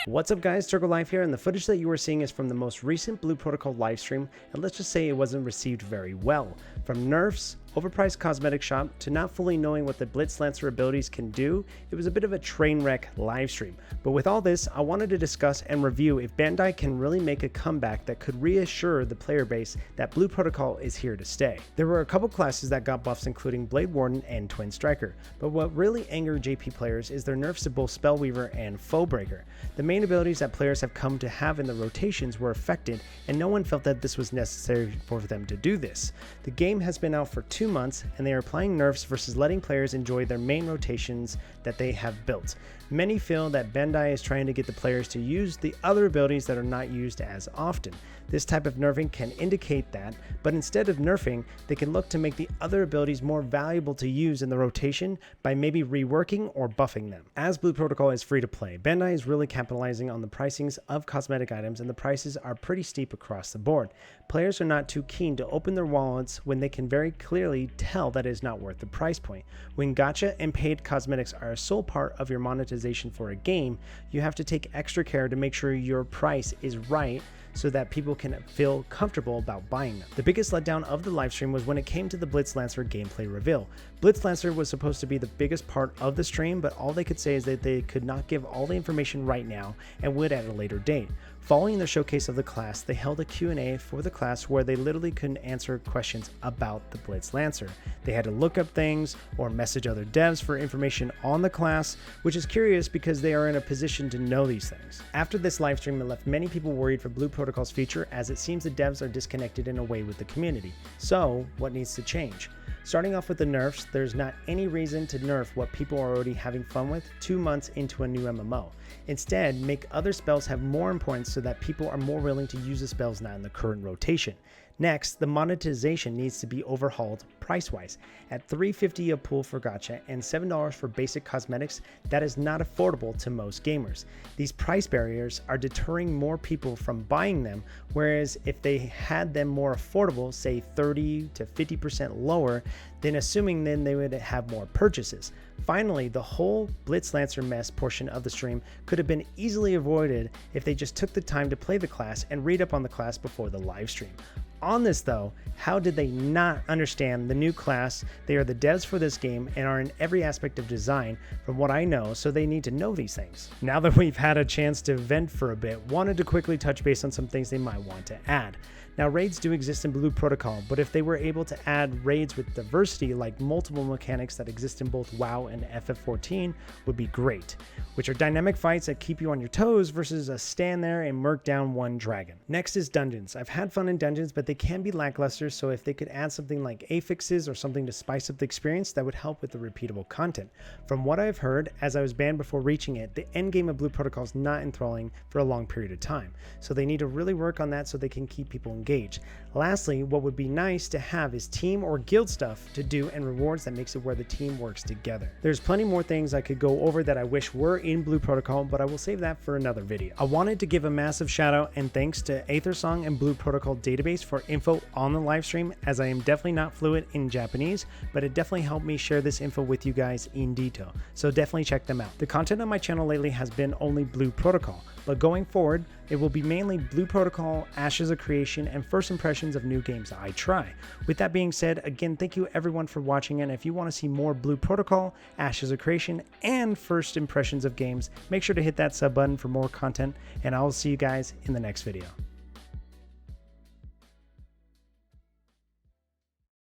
What's up guys, Tergolive here, and the footage that you are seeing is from the most recent Blue Protocol livestream, and let's just say it wasn't received very well. From nerfs, overpriced cosmetic shop, to not fully knowing what the Blitz Lancer abilities can do, it was a bit of a train wreck livestream. But with all this, I wanted to discuss and review if Bandai can really make a comeback that could reassure the player base that Blue Protocol is here to stay. There were a couple classes that got buffs including Blade Warden and Twin Striker, but what really angered JP players is their nerfs to both Spellweaver and Foebreaker. The main abilities that players have come to have in the rotations were affected, and no one felt that this was necessary for them to do this. The game has been out for 2 months, and they are playing nerfs versus letting players enjoy their main rotations that they have built. Many feel that Bandai is trying to get the players to use the other abilities that are not used as often. This type of nerfing can indicate that, but instead of nerfing, they can look to make the other abilities more valuable to use in the rotation by maybe reworking or buffing them. As Blue Protocol is free to play, Bandai is really capitalizing on the pricings of cosmetic items, and the prices are pretty steep across the board. Players are not too keen to open their wallets when they can very clearly tell that it is not worth the price point. When gacha and paid cosmetics are a sole part of your monetization for a game, you have to take extra care to make sure your price is right so that people can feel comfortable about buying them. The biggest letdown of the livestream was when it came to the Blitz Lancer gameplay reveal. Blitz Lancer was supposed to be the biggest part of the stream, but all they could say is that they could not give all the information right now and would at a later date. Following the showcase of the class, they held a Q&A for the class where they literally couldn't answer questions about the Blitz Lancer. They had to look up things or message other devs for information on the class, which is curious because they are in a position to know these things. After this livestream, it left many people worried for Blue Protocol's future, as it seems the devs are disconnected in a way with the community. So, what needs to change? Starting off with the nerfs, there's not any reason to nerf what people are already having fun with 2 months into a new MMO. Instead, make other spells have more importance so that people are more willing to use the spells not in the current rotation. Next, the monetization needs to be overhauled price-wise. At $3.50 a pool for gacha and $7 for basic cosmetics, that is not affordable to most gamers. These price barriers are deterring more people from buying them, whereas if they had them more affordable, say 30 to 50% lower, then assuming then they would have more purchases. Finally, the whole Blitz Lancer mess portion of the stream could have been easily avoided if they just took the time to play the class and read up on the class before the live stream. On this though, how did they not understand the new class? They are the devs for this game and are in every aspect of design from what I know, so they need to know these things. Now that we've had a chance to vent for a bit, wanted to quickly touch base on some things they might want to add. Now, raids do exist in Blue Protocol, but if they were able to add raids with diversity like multiple mechanics that exist in both WoW and FF14 would be great, which are dynamic fights that keep you on your toes versus a stand there and murk down one dragon. Next is dungeons. I've had fun in dungeons, but they can be lackluster, so if they could add something like affixes or something to spice up the experience, that would help with the repeatable content. From what I've heard, as I was banned before reaching it, the endgame of Blue Protocol is not enthralling for a long period of time, so they need to really work on that so they can keep people engaged. Lastly, what would be nice to have is team or guild stuff to do and rewards that makes it where the team works together. There's plenty more things I could go over that I wish were in Blue Protocol, but I will save that for another video. I wanted to give a massive shout out and thanks to Aethersong and Blue Protocol Database for info on the live stream, as I am definitely not fluent in Japanese, but it definitely helped me share this info with you guys in detail, so definitely check them out. The content on my channel lately has been only Blue Protocol, but going forward, it will be mainly Blue Protocol, Ashes of Creation, and first impressions of new games I try. With that being said, again, thank you everyone for watching, and if you want to see more Blue Protocol, Ashes of Creation, and first impressions of games, make sure to hit that sub button for more content, and I will see you guys in the next video.